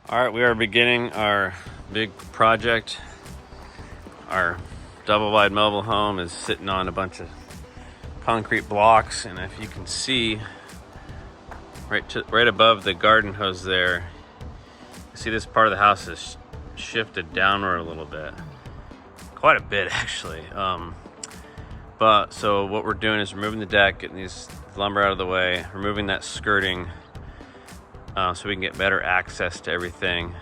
All right, we are beginning our big project. Our double-wide mobile home is sitting on a bunch of concrete blocks, and if you can see right above the garden hose there, you see this part of the house is shifted downward a little bit, quite a bit actually. But so what we're doing is removing the deck, getting these lumber out of the way, removing that skirting, so we can get better access to everything.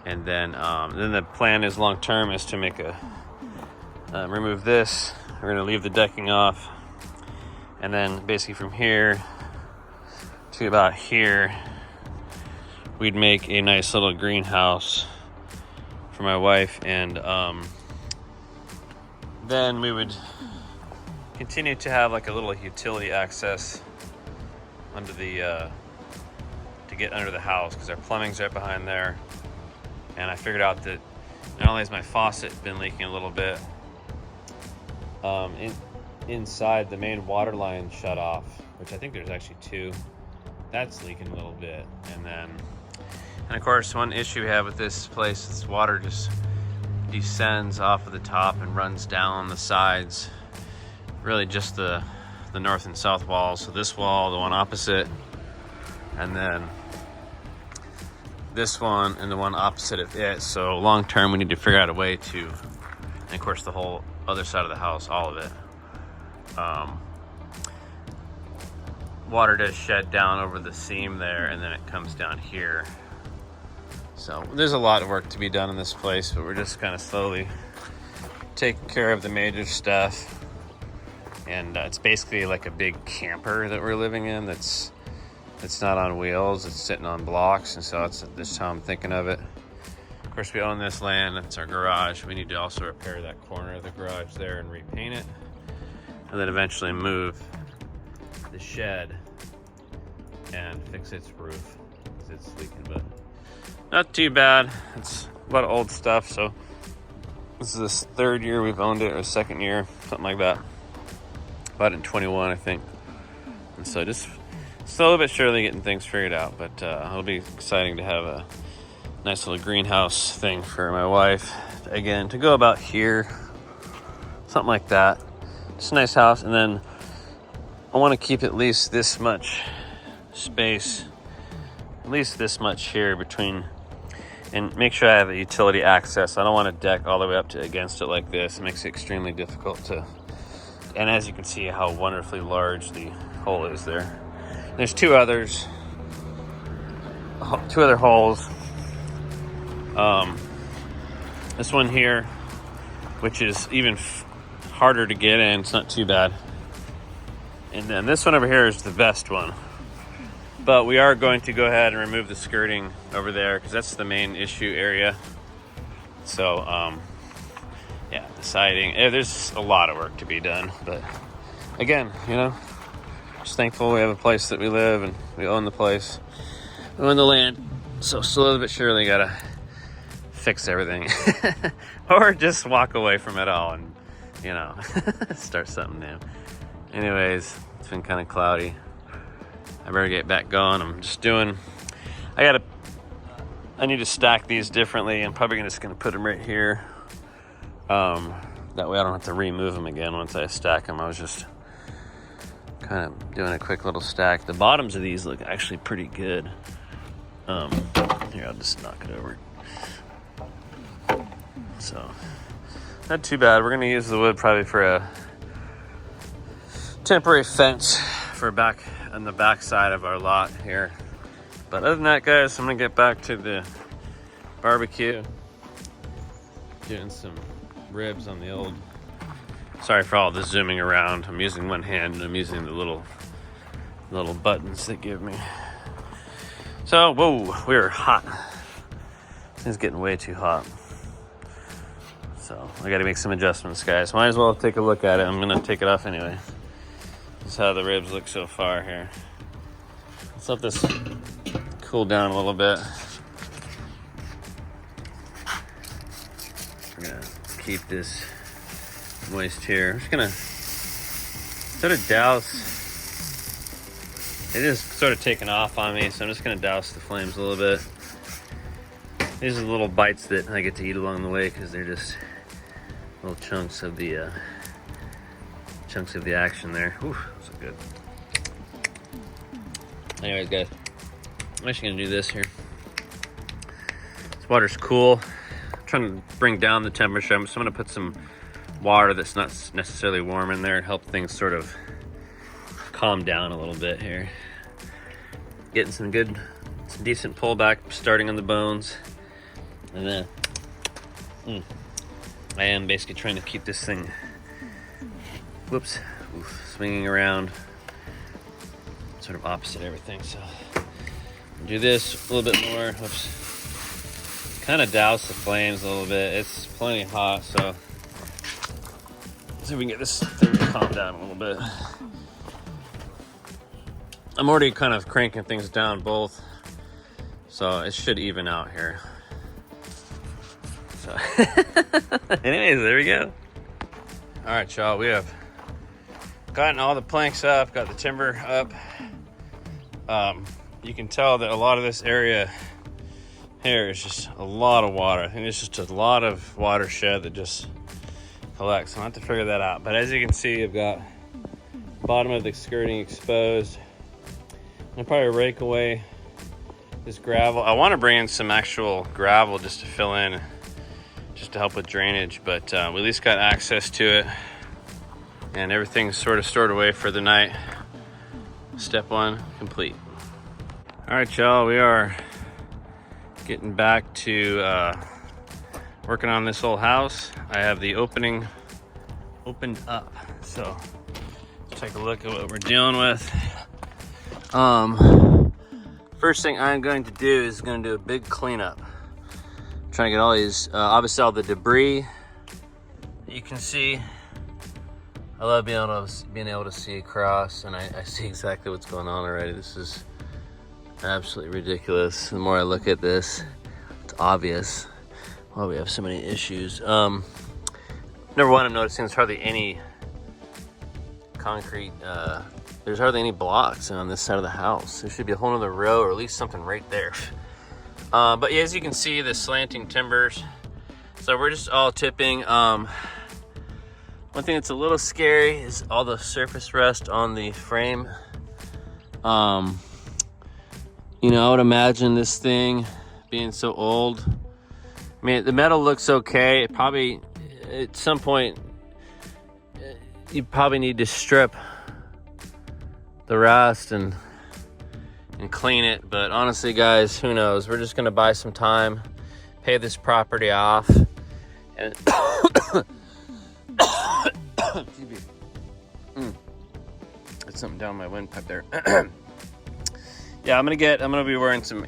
And then the plan is long term is to make remove this. We're gonna leave the decking off, and then basically from here to about here, we'd make a nice little greenhouse for my wife, and then we would continue to have like a little utility access under the to get under the house, because our plumbing's right behind there. And I figured out that not only has my faucet been leaking a little bit, inside the main water line shut off, which I think there's actually two, that's leaking a little bit. And of course, one issue we have with this place is water just descends off of the top and runs down the sides, really just the north and south walls. So this wall, the one opposite, and then this one and the one opposite of it. So long term, we need to figure out a way to, and of course the whole other side of the house, all of it, water does shed down over the seam there, and then it comes down here. So there's a lot of work to be done in this place, but we're just kind of slowly taking care of the major stuff. And it's basically like a big camper that we're living in. It's not on wheels, it's sitting on blocks, and so that's how I'm thinking of it. Of course, we own this land, it's our garage. We need to also repair that corner of the garage there and repaint it, and then eventually move the shed and fix its roof, because it's leaking, but not too bad. It's a lot of old stuff, so this is the third year we've owned it, or second year, something like that. Bought it in 21, I think. And so just slowly but surely getting things figured out, but it'll be exciting to have a nice little greenhouse thing for my wife. Again, to go about here, something like that. Just a nice house, and then I want to keep at least this much space, at least this much here between, and make sure I have a utility access. I don't want a deck all the way up to against it like this. It makes it extremely difficult to, and as you can see how wonderfully large the hole is there. There's two other holes. This one here, which is even harder to get in. It's not too bad. And then this one over here is the best one. But we are going to go ahead and remove the skirting over there, because that's the main issue area. So, yeah, the siding. There's a lot of work to be done. But again, just thankful we have a place that we live, and we own the place. We own the land. So slowly but surely gotta fix everything. Or just walk away from it all and, start something new. Anyways, it's been kind of cloudy. I better get back going. I need to stack these differently. I'm probably just gonna put them right here. That way I don't have to remove them again once I stack them. I was just kind of doing a quick little stack. The bottoms of these look actually pretty good. Here, I'll just knock it over. So, not too bad. We're gonna use the wood probably for a temporary fence for back on the back side of our lot here. But other than that, guys, I'm gonna get back to the barbecue. Doing some ribs on the old. Sorry for all the zooming around. I'm using one hand and I'm using the little buttons they give me. So, whoa, we're hot. It's getting way too hot. So, I gotta make some adjustments, guys. Might as well take a look at it. I'm gonna take it off anyway. This is how the ribs look so far here. Let's let this cool down a little bit. We're gonna keep this moist here. I'm just gonna sort of douse. It is sort of taking off on me, so I'm just gonna douse the flames a little bit. These are the little bites that I get to eat along the way because they're just little chunks of the action there. Ooh, so good. Anyways, guys, I'm actually gonna do this here. This water's cool. I'm trying to bring down the temperature. So I'm gonna put some water that's not necessarily warm in there and help things sort of calm down a little bit here. Getting some decent pullback starting on the bones. And then I am basically trying to keep this thing, swinging around sort of opposite everything. So do this a little bit more. Kind of douse the flames a little bit. It's plenty hot, so let's see if we can get this thing to calm down a little bit. I'm already kind of cranking things down both, so it should even out here. So anyways, there we go. All right, y'all, we have gotten all the planks up, got the timber up. You can tell that a lot of this area here is just a lot of water. I think it's just a lot of watershed that just collects. I'll have to figure that out. But as you can see, I've got bottom of the skirting exposed. I'm gonna probably rake away this gravel. I want to bring in some actual gravel just to fill in, just to help with drainage, but we at least got access to it, and everything's sort of stored away for the night. Step one complete. All right, y'all, we are getting back to working on this old house. I have the opening opened up, so let's take a look at what we're dealing with. First thing I'm going to do is going to do a big cleanup. I'm trying to get all these, obviously all the debris that you can see. I love being able to see across, and I see exactly what's going on already. This is absolutely ridiculous. The more I look at this, it's obvious why we have so many issues. Number one, I'm noticing there's hardly any concrete, there's hardly any blocks on this side of the house. There should be a whole nother row, or at least something right there. But yeah, as you can see, the slanting timbers. So we're just all tipping. One thing that's a little scary is all the surface rust on the frame. You know, I would imagine this thing being so old. I mean, the metal looks okay. It probably, at some point, you probably need to strip the rust and clean it. But honestly, guys, who knows? We're just gonna buy some time, pay this property off, and That's something down my windpipe there. Yeah, I'm gonna be wearing some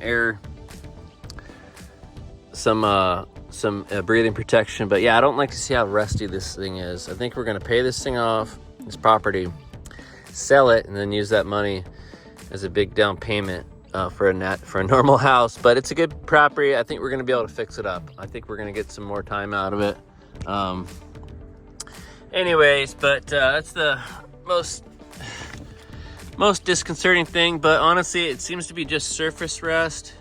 breathing protection. But yeah, I don't like to see how rusty this thing is. I think we're gonna pay this thing off, this property, sell it, and then use that money as a big down payment for a normal house. But it's a good property. I think we're gonna be able to fix it up. I think we're gonna get some more time out of it. Anyways, but that's the most disconcerting thing. But honestly, it seems to be just surface rust.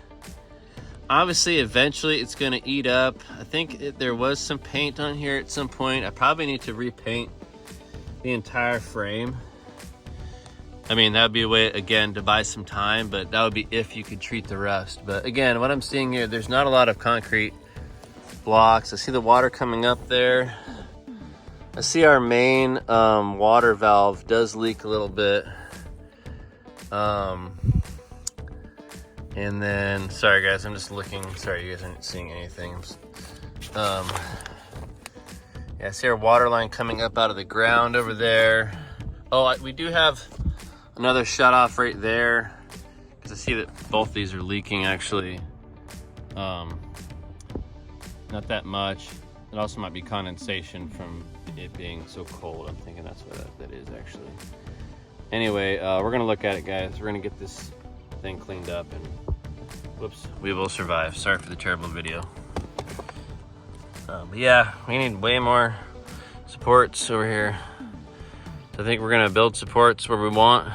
Obviously, eventually it's gonna eat up. I think there was some paint on here at some point. I probably need to repaint the entire frame. I mean, that would be a way, again, to buy some time, but that would be if you could treat the rust. But again, what I'm seeing here, there's not a lot of concrete blocks. I see the water coming up there. I see our main water valve does leak a little bit. And then, sorry guys, I'm just looking. Sorry, you guys aren't seeing anything. Yeah, I see our water line coming up out of the ground over there. Oh, we do have another shut off right there, because I see that both these are leaking actually. Not that much. It also might be condensation from it being so cold. I'm thinking that's what that is actually. Anyway, we're gonna look at it, guys. We're gonna get this thing cleaned up, and whoops, we will survive. Sorry for the terrible video. But yeah, we need way more supports over here. So I think we're gonna build supports where we want.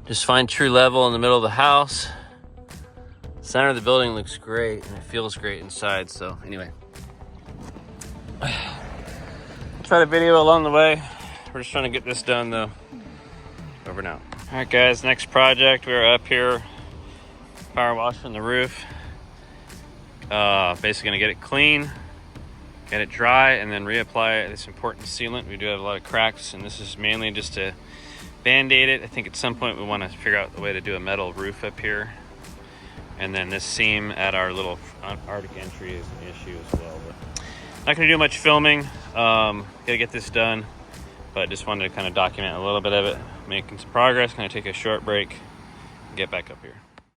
Just find true level in the middle of the house. center of the building looks great and it feels great inside. So anyway, try to video along the way. We're just trying to get this done though. Over now. All right guys, next project. We're up here power washing the roof. Basically gonna get it clean, get it dry, and then reapply this important sealant. We do have a lot of cracks, and this is mainly just to band-aid it. I think at some point we want to figure out the way to do a metal roof up here. And then this seam at our little Arctic entry is an issue as well. But not gonna do much filming. Gotta get this done, but just wanted to kind of document a little bit of it, making some progress. Gonna take a short break and get back up here.